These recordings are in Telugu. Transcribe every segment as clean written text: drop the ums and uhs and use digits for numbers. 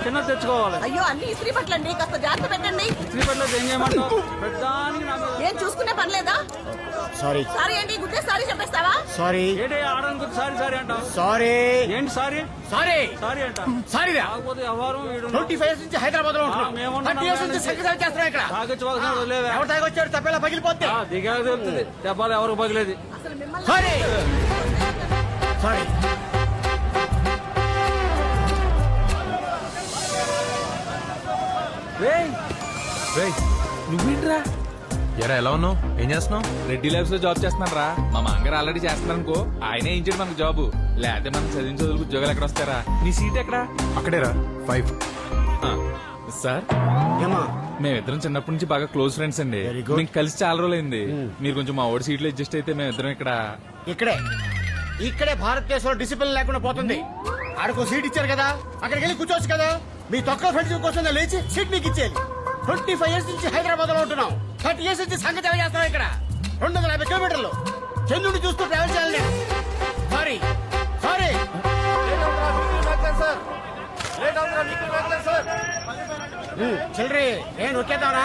చిన్నది తెచ్చుకోవాలి. అయ్యో అన్ని ఇస్త్రీ బట్టలండి, కాస్త జాగ్రత్త పెట్టండి. ఇస్త్రీ బట్టలు ఏం చేయమంటావు? ప్రతిదానికి నా మీద ఏం చూసుకునే పని లేదా? సారీ సారీ ఏంటి, గుడ్డే సారీ చెప్పేస్తావా? సారీ ఏంటి ఆడడానికి సారీ సారీ అంటావు? సారీ ఏంటి సారీ సారీ సారీ అంట? సారీ కాకపోతే వ్యవహారం వీడు 25 years నుంచి హైదరాబాద్ లో ఉంటున్నాం. మేమున్నాం. 30 years నుంచి సంగీతం చేస్తున్నాం ఇక్కడ. తాగొచ్చి వదిలేవా? ఎవరు తాగొచ్చాడు తప్పేలా పగిలిపోతే దిగా తెలుస్తుంది దెబ్బలు ఎవరికి పగిలేది. అసలు మిమ్మల్ని సారీ సారీ నువ్వేంట్రా? ఎరా ఎలా ఉన్నావు? ఏం చేస్తున్నావు? రెడ్డి ల్యాబ్స్ లో జాబ్ చేస్తున్నాను రా. మా మామగారు ఆల్రెడీ చేస్తున్నారు అనుకో, ఆయనే ఇచ్చాడు మనకు జాబ్. లేకపోతే మనం చదివిన చదువులకు ఉద్యోగాలు ఎక్కడ వస్తారా? నీ సీట్ ఎక్కడా? అక్కడేరా 5. సార్ ఏమా మేమిద్దరం చిన్నప్పటి నుంచి బాగా క్లోజ్ ఫ్రెండ్స్ అండి. Very good. మేము కలిసి చాలా రోజులైంది. మీరు కొంచెం మా ఓడి సీట్లో అడ్జస్ట్ అయితే మేమిద్దరం ఇక్కడ. ఇక్కడే భారతదేశంలో డిసిప్లిన్ లేకుండా పోతుంది. ఆడకు సీట్ ఇచ్చారు కదా, అక్కడికి వెళ్ళి కూర్చోవచ్చు కదా. మీ తొక్క ఫ్రెండ్స్ కోసం లేచి సీట్ మీకు ఇచ్చేది. 25 years నుంచి హైదరాబాద్ లో ఉంటున్నాం. 30 years నుంచి సంగతి చేస్తున్నాం ఇక్కడ. 250 kilometers చంద్రుడిని చూస్తూ ట్రావెల్ చేయాలి. సారీ సారీ చిల్లరి నేను ఒకేదానా?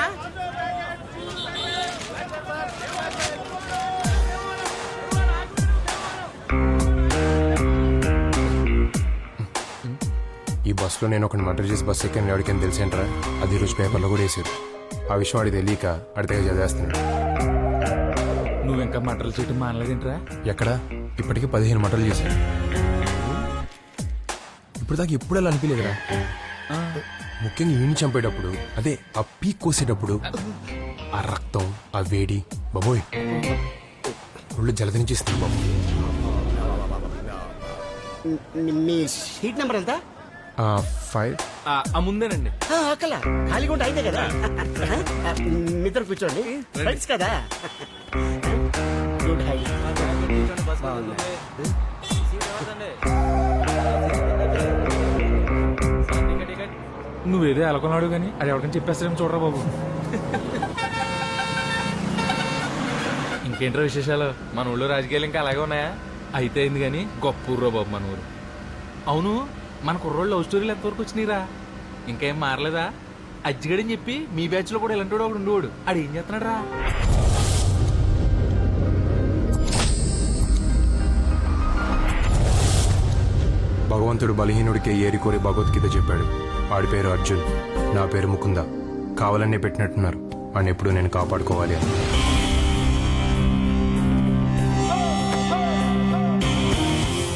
ఈ బస్సులో నేను ఒకటి మర్డర్ చేసి బస్సు ఎక్కాను ఎవరికైనా తెలిసేంట్రా? అది ఈరోజు పేపర్లో కూడా వేసారు. ఆ విషయం వాడికి తెలియక అడితే చదివేస్తున్నాడు. నువ్వు ఇంకా మటర్లు చేయటం మానలేదేంట్రా? ఎక్కడ? ఇప్పటికీ 15 మర్డర్లు చేశాను. ఇప్పుడు దాకా ఎప్పుడు అలా అనిపించలేదురా. ముఖ్యంగా ఈయన్ని చంపేటప్పుడు, అదే ఆ పీక్ కోసేటప్పుడు ఆ రక్తం, ఆ వేడి బాబోయ్ ఒళ్ళు జలదనిచేస్తుంది బాబు. మీ సీట్ నెంబర్ ఎంత? 5. ఆ ముందేనండి. అక్కల ఖాళీగా ఉంటే అయితే కదా. మిత్రులు కూర్చోండి, ఫ్రెండ్స్ కదా. Good high. నువ్వేదో ఎలకొన్నాడు కానీ అది ఎవరికైనా చెప్పేస్తారేమో చూడరా బాబు. ఇంకేంట్రా విశేషాలు? మన ఊళ్ళో రాజకీయాలు ఇంకా అలాగే ఉన్నాయా? అయితే అయింది కానీ గొప్ప ఊర్రా బాబు మన ఊరు. అవును, మన కుర్రోళ్ళు లవ్ స్టోరీలు ఎంతవరకు వచ్చినాయిరా? ఇంకేం మారలేదా? అజ్జిగడని చెప్పి మీ బ్యాచ్ లో కూడా ఇలాంటి వాడు ఒకడు ఉండేవాడు. ఆడు ఏం చేస్తున్నాడు రా? భగవంతుడు బలహీనుడికి ఏరి కోరి భగవద్గీత చెప్పాడు. వాడి పేరు అర్జున్, నా పేరు ముకుంద. కావాలనే పెట్టినట్టున్నారు. వాడిని ఎప్పుడు నేను కాపాడుకోవాలి అని.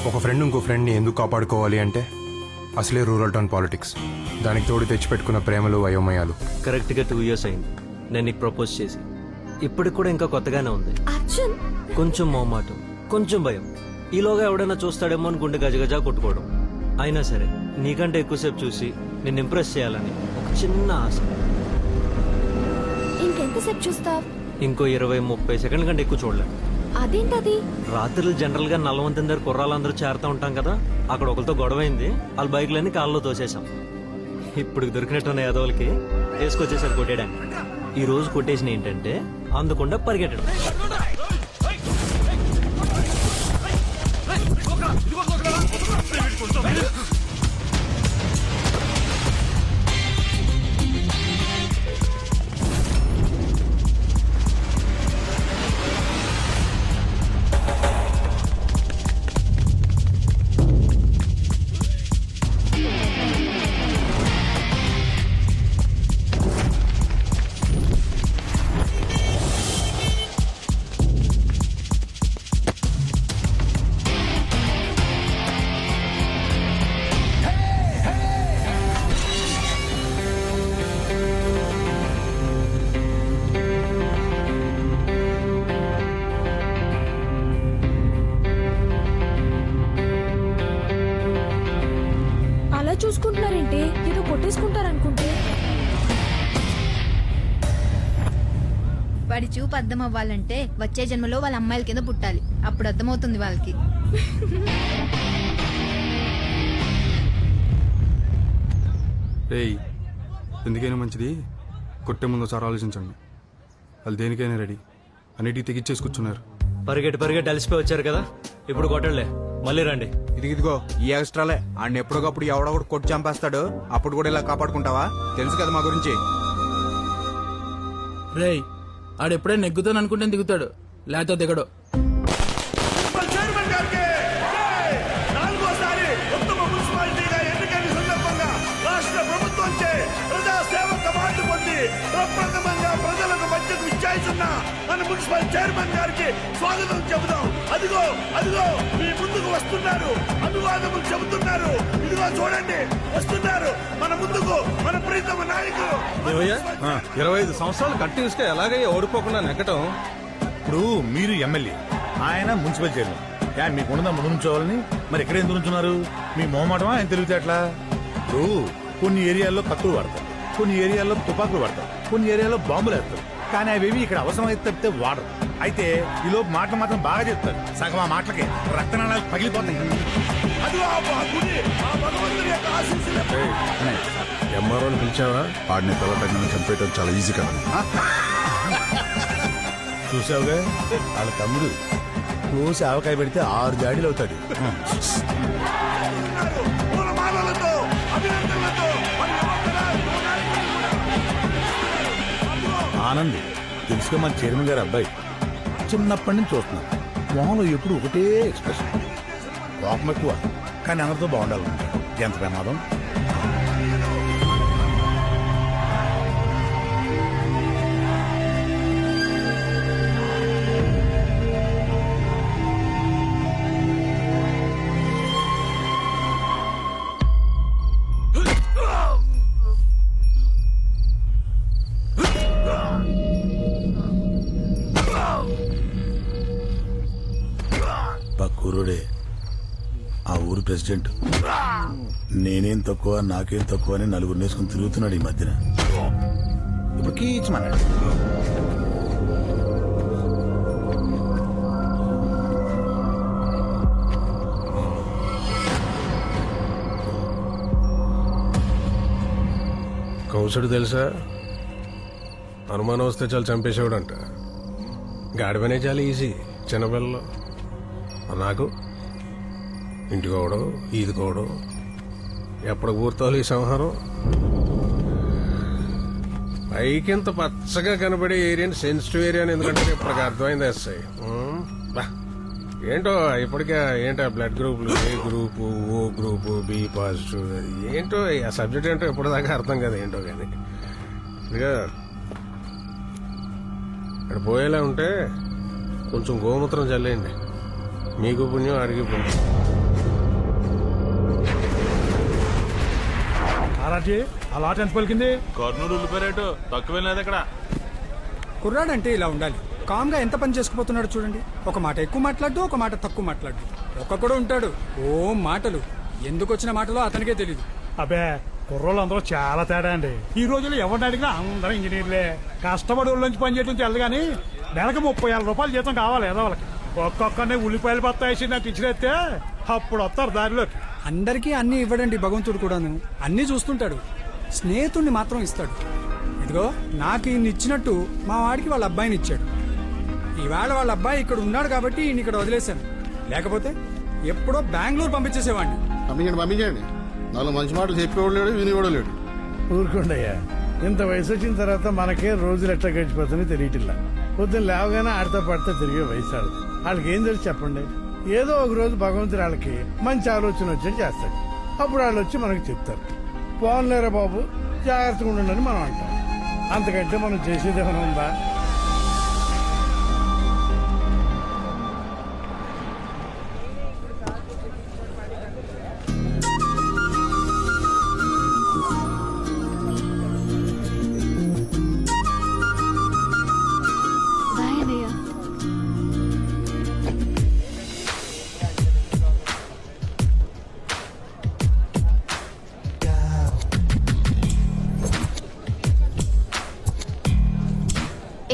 ఒక ఫ్రెండ్ ఇంకో ఫ్రెండ్ని ఎందుకు కాపాడుకోవాలి అంటే అసలే రూరల్ టౌన్ పాలిటిక్స్. దానికి తోడు తెచ్చిపెట్టుకున్న ప్రేమలు అయోమయాలు. కరెక్ట్గా 2 years అయింది నేను నీకు ప్రపోజ్ చేసి. ఇప్పటికి కూడా ఇంకా కొత్తగానే ఉంది. కొంచెం మొహమాటం, కొంచెం భయం. ఈలోగా ఎవడైనా చూస్తాడేమో అని గుండె గజగజా కొట్టుకోవడం. అయినా సరే నీకంటే ఎక్కువసేపు చూసి నిన్ను ఇంప్రెస్ చేయాలని ఒక చిన్న ఆశ. ఇంకెంతసేపు చూస్తావు? ఇంకో 20-30 సెకండ్ల కంటే ఎక్కువ చూడలేను. అదేంటది? రాత్రులు జనరల్ గా నల్లవంతం దగ్గర కుర్రాళ్ళందరూ చేరుతూ ఉంటాం కదా, అక్కడ ఒకరితో గొడవైంది. వాళ్ళ బైక్లన్నీ కాళ్ళలో తోసేసాం. ఇప్పుడు దొరికినట్టున్న యాదవులకి తీసుకొచ్చేసారు కొట్టేయడానికి. ఈ రోజు కొట్టేసిన ఏంటంటే అందకుండా పరిగెట్టడం. చూసుకుంటున్నారేంటి? ఏదో కొట్టేసుకుంటారనుకుంటే. వాడి చూపు అర్థం అవ్వాలంటే వచ్చే జన్మలో వాళ్ళ అమ్మాయిల కింద పుట్టాలి. అప్పుడు అర్థమవుతుంది వాళ్ళకి. ఎందుకైనా మంచిది కొట్టే ముందు ఒకసారి ఆలోచించండి. వాళ్ళు దేనికైనా రెడీ, అన్నిటికీ తెగిచ్చేసి కూర్చున్నారు. పరిగెట్టి పరిగెట్టి అలసిపోయి వచ్చారు కదా, ఇప్పుడు కొట్టలే. మళ్ళీ రండి. ఇదిగో ఈ ఎక్స్ట్రాలే ఆయన ఎప్పటికప్పుడు ఎవడొకటి కొట్టి చంపేస్తాడు. అప్పుడు కూడా ఇలా కాపాడుకుంటావా? తెలుసు కదా మా గురించి. రేయ్ ఆడెప్పుడే నెగ్గుతాను అనుకుంటే దిగుతాడు, లేకపోతే దిగడు. నాలుగోసారి ఉత్తమ మున్సిపాలిటీగా ఎన్నికైన సందర్భంగా రాష్ట్ర ప్రభుత్వంచే ప్రజా సేవకు అవార్డు పొంది ప్రప్రథమంగా ప్రజలకు మధ్యకు ఇచ్చాయిస్తున్న మన మున్సిపల్ చైర్మన్ గారికి స్వాగతం చెబుదాం. అదిగో అదిగో మీ ముందుకు వస్తున్నారు, అభివాదములు చెబుతున్నారు. ఇదిగో చూడండి, వస్తున్నారు మన ముందుకు మన ప్రీతమ నాయకులు. 25 సంవత్సరాలు కంటిన్యూస్ గా ఎలాగై ఓడిపోకుండా నెగ్గటం. ఇప్పుడు మీరు ఎమ్మెల్యే, ఆయన మున్సిపల్ చైర్మన్. మీకు ఉన్నదా ముందు నుంచోవాలని, మరి ఎక్కడ ఎందుకు నుంచున్నారు? మీ మొహమాటమా ఆయన తెలివితేటలా? ఇప్పుడు కొన్ని ఏరియాల్లో కత్తులు వాడతారు, కొన్ని ఏరియాల్లో తుపాకులు వాడతారు, కొన్ని ఏరియాల్లో బాంబులు వేస్తారు. కానీ అవేవి ఇక్కడ అవసరమైతే తప్పితే వాడరు. అయితే ఈలోపు మాటలు మాత్రం బాగా చెప్తారు. సగం ఆ మాటలకి రక్తనాళాలు పగిలిపోతాయి. ఎంఆర్ఓని పిలిచావా? ఆడిని తలటంగా చంపేయటం చాలా ఈజీ కదా. చూసావుగా వాళ్ళ తమ్ముడు కోసి ఆవకాయ పెడితే 6 జాడీలు అవుతాడు. ఆనంద్ తెలుసుగా మన చైర్మన్ గారి అబ్బాయి. చిన్నప్పటి నుంచి చూస్తున్నాను, మొహంలో ఎప్పుడు ఒకటే ఎక్స్ప్రెషన్. కోపం ఎక్కువ, కానీ అందరితో బాగుండాలనుకుంటాడు. ఎంత ప్రమాదం. పక్కూరుడే ఆ ఊరు ప్రెసిడెంట్. నేనేం తక్కువ నాకేం తక్కువ అని నలుగురు నేసుకుని తిరుగుతున్నాడు ఈ మధ్యన. ఇప్పుడు కీచమన్నాడు. కౌసుడు తెలుసా? అనుమానం వస్తే చాలా చంపేసేవాడంట. గాడిపనే చాలా ఈజీ చిన్నపిల్లలు. నాకు ఇంటికోవడం ఈదుకోవడం ఎప్పుడు పూర్తోవాలి ఈ సంహారం. పైకింత పచ్చగా కనబడే ఏరియాని సెన్సిటివ్ ఏరియా అని ఎందుకంటే ఇప్పటికి అర్థమైంది ఎస్ఐ. ఏంటో ఇప్పటికే ఏంటో బ్లడ్ గ్రూపులు, A group, O group, B positive, ఏంటో ఆ సబ్జెక్ట్ ఏంటో ఇప్పటిదాకా అర్థం కదా ఏంటో. కానీ ఇక ఇక్కడ పోయేలా ఉంటే కొంచెం గోమూత్రం చల్లేయండి. మీకు పుణ్యం, అడిగి పుణ్యం. అలా ఎంత పలికింది? కర్నూలు ఉల్లిపాయరేటు తక్కువ లేదు అక్కడ. కుర్రాడంటే ఇలా ఉండాలి. కామ్గా ఎంత పని చేసుకుపోతున్నాడు చూడండి. ఒక మాట ఎక్కువ మాట్లాడు, ఒక మాట తక్కువ మాట్లాడు. ఒక్కొక్కడు ఉంటాడు ఓ మాటలు. ఎందుకు వచ్చిన మాటలో అతనికే తెలీదు. అబ్బే కుర్రోళ్ళు అందరూ చాలా తేడా అండి. ఈ రోజుల్లో ఎవరిని అడిగినా అందరూ ఇంజనీర్లే. కష్టపడి ఊళ్ళోంచి పని చేయడం తెలదు, కానీ నెలకు 30,000 రూపాయలు జీతం కావాలి ఏదో వాళ్ళకి. ఒక్కొక్కరిని ఉల్లిపాయలు బత్తాయి నాకు ఇచ్చినట్టే అప్పుడు వస్తారు దారిలోకి. అందరికీ అన్ని ఇవ్వడండి భగవంతుడు కూడాను. అన్ని చూస్తుంటాడు, స్నేహితుడిని మాత్రం ఇస్తాడు. ఇదిగో నాకు ఈయన ఇచ్చినట్టు మా వాడికి వాళ్ళ అబ్బాయిని ఇచ్చాడు. ఈవేళ వాళ్ళ అబ్బాయి ఇక్కడ ఉన్నాడు కాబట్టి ఈయన ఇక్కడ వదిలేశాను. లేకపోతే ఎప్పుడో బెంగళూరు పంపించేసేవాడిని. పంపించండి. 4 మంచి మాటలు చెప్పేవాడు లేడు, వినివాడు లేడు. ఊరుకోండయ్యా, ఇంత వయసు వచ్చిన తర్వాత మనకే రోజులు ఎట్లా గడిచిపోతుందో తెలియటిల్లా. పొద్దున్న లేవగానే ఆడితో పడితే తిరిగే వయసు ఆడదు. వాళ్ళకి ఏం తెలిసి చెప్పండి. ఏదో ఒక రోజు భగవంతుడు వాళ్ళకి మంచి ఆలోచన వచ్చేది చేస్తాడు. అప్పుడు వాళ్ళు వచ్చి మనకు చెప్తారు, పోన్లేరా బాబు జాగ్రత్తగా ఉండండి మనం అంటాం. అంతకంటే మనం చేసేది ఏమైనా ఉందా?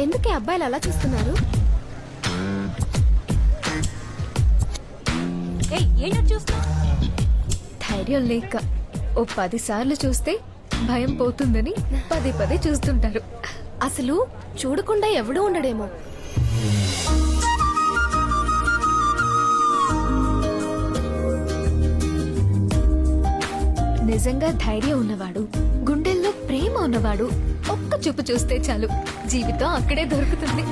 ఎందుకే అబ్బాయిలు అలా చూస్తున్నారు? ధైర్యం లేక ఓ 10 సార్లు చూస్తే భయం పోతుందని పదే చూస్తుంటారు. అసలు చూడకుండా ఎవడూ ఉండడేమో. నిజంగా ధైర్యం ఉన్నవాడు, గుండెల్లో ప్రేమ ఉన్నవాడు ఒక్క చూపు చూస్తే చాలు, జీవితం అక్కడే దొరుకుతుంది.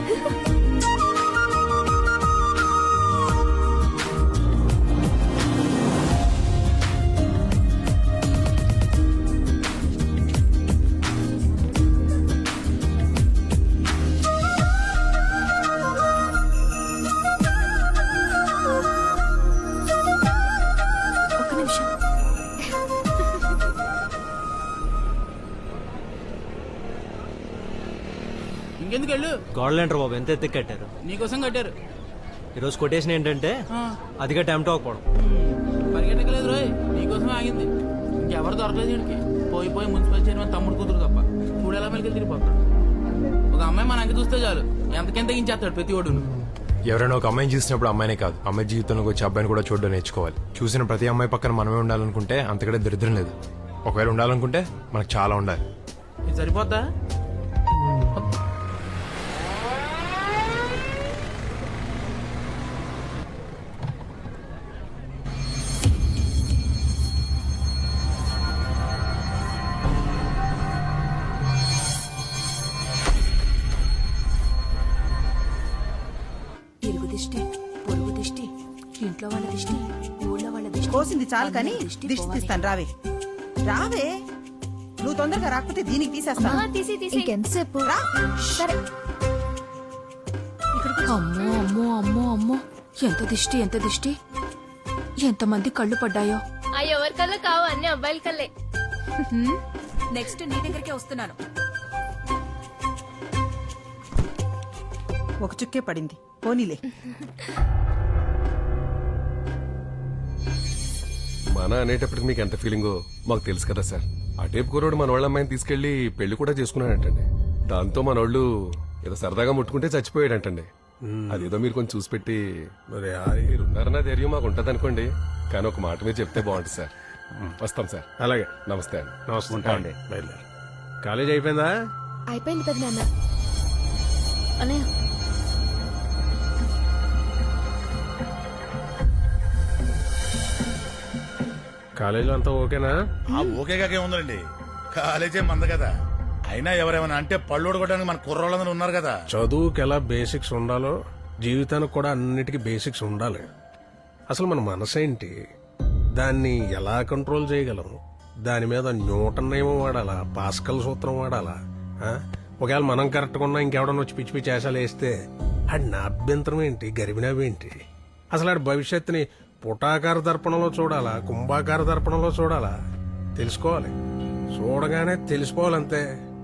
ఒక్క నిమిషం. ఇంకెందుకు వెళ్ళు, గోడలేంటారు బాబు, ఎంత ఎత్తి కట్టారు. నీకోసం కట్టారు. ఈరోజు కొటేషన్ ఏంటంటే అదిగా టైంతో అవ్వకపోవడం. పరిగెట్టలేదు రోయ్, నీకోసం ఆగింది. ఇంకెవరు దొరకలేదు వీడికి. పోయి పోయి మున్సిపల్ చైర్మన్ తమ్ముడు కూతురు తప్ప చూడేలా మెలికి తిరిగిపోతాడు. ఒక అమ్మాయి మన అంక చూస్తే చాలు ఎంతకెంత తగ్గించేస్తాడు ప్రతి ఓడును. ఎవరైనా ఒక అమ్మాయిని చూసినప్పుడు అమ్మాయినే కాదు, అమ్మాయి జీవితంలోకి వచ్చి అబ్బాయిని కూడా చూడడం నేర్చుకోవాలి. చూసిన ప్రతి అమ్మాయి పక్కన మనమే ఉండాలనుకుంటే అంతకంటే దరిద్రం లేదు. ఒకవేళ ఉండాలనుకుంటే మనకు చాలా ఉండాలి. ఇది సరిపోద్దా? ఇరుగు దిష్టి, పొరుగు దిష్టి, ఇంట్లో వాళ్ళ దిష్టి, ఊళ్ళో వాళ్ళ దిష్టి. కోసింది చాలు కానీ దిష్టి తీస్తాను. రావే రావే, నువ్వు తొందరగా రాకపోతే దీనికి తీసేస్తాను. ఇంకెంతసేపు? రా. సరే. అమ్మో అమ్మో అమ్మో అమ్మో, ఎంత దిష్టి ఎంత దిష్టి, ఎంతమంది కళ్ళు పడ్డాయో. ఎవరి కల్లా కావు, అన్ని అబ్బాయిల కల్లే. నెక్స్ట్ నీ దగ్గరికే వస్తున్నాను. ఒక చుక్కే పడింది, పోనీలే. మన అనేటప్పటికి మీకు ఎంత ఫీలింగో మాకు తెలుసు కదా సార్. ఆ టేపు కుర్రోడు మన వాళ్ళ అమ్మాయిని తీసుకెళ్లి పెళ్లి కూడా చేసుకున్నాడంటండి. దాంతో మన వాళ్ళు ఏదో సరదాగా ముట్టుకుంటే చచ్చిపోయాడంటండి. అదేదో మీరు కొంచెం చూసి పెట్టి మరి ఉన్నారన్న ధైర్యం మాకు ఉంటది అనుకోండి. కానీ ఒక మాట మీద చెప్తే బాగుంటుంది సార్. వస్తాం సార్. అలాగే, నమస్తే అండి. నమస్తే అండి. బయలుదేరు. కాలేజ్ అయిపోయిందా? అయిపోయింది పెద్ద నాన్న. అన్నయ్య, కాలేజీలో అంతా ఓకేనా? ఆ ఓకేగాకే ఉందండి, కాలేజే మంద కదా. అయినా ఎవరేమైనా అంటే పళ్ళు కొట్టడానికి మన కుర్రోళ్ళందరూ ఉన్నారు కదా. చదువుకి ఎలా బేసిక్స్ ఉండాలో జీవితానికి కూడా అన్నిటికీ బేసిక్స్ ఉండాలి. అసలు మన మనసు ఏంటి, దాన్ని ఎలా కంట్రోల్ చేయగలం, దాని మీద న్యూటన్ నియమం వాడాలా, పాస్కల్ సూత్రం వాడాలా? ఒకవేళ మనం కరెక్ట్గా ఉన్నా ఇంకెవడన్నా వచ్చి పిచ్చి పిచ్చి వేసాలు వేస్తే ఆడి నా అభ్యంతరం ఏంటి, గరిబినవేంటి? అసలు ఆడి భవిష్యత్తుని పుటాకార దర్పణంలో చూడాలా, కుంభాకార దర్పణంలో చూడాలా? తెలుసుకోవాలి. చూడగానే తెలిసిపోవాలంతే,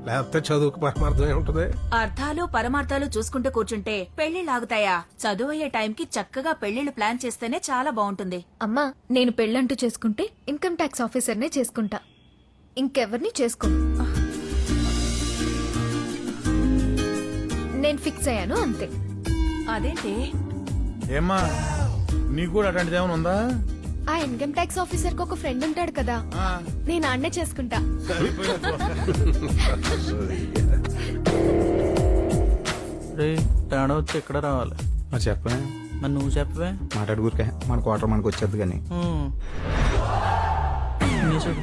లేకపోతే చదువుకు పరమార్థం ఏముంటది? అర్థాలు పరమార్థాలు చూసుకుంటూ కూర్చుంటే పెళ్లిళ్ళు ఆగుతాయా? చదువు అయ్యే టైంకి చక్కగా పెళ్లిళ్ళు ప్లాన్ చేస్తేనే చాలా బాగుంటుంది. అమ్మా, నేను పెళ్ళంటూ చేసుకుంటే ఇన్కమ్ ట్యాక్స్ ఆఫీసర్నే చేసుకుంటా, ఇంకెవరిని చేసుకోను. నేను ఫిక్స్ అయ్యాను అంతే. అదేంటి? ఏమ్మా, నీకు కూడా అట్లాంటిది ఏమైనా ఉందా? ఆ ఇన్కమ్ ట్యాక్స్ ఆఫీసర్ కి ఒక ఫ్రెండ్ ఉంటాడు కదా, నేను ఆడనే చేసుకుంటా. తేడా వచ్చి ఎక్కడ రావాలి? చెప్పే, మరి నువ్వు చెప్పవే. మాట్లాడుకురికే మన క్వార్టర్ మనకు వచ్చేది కానీ. చూడు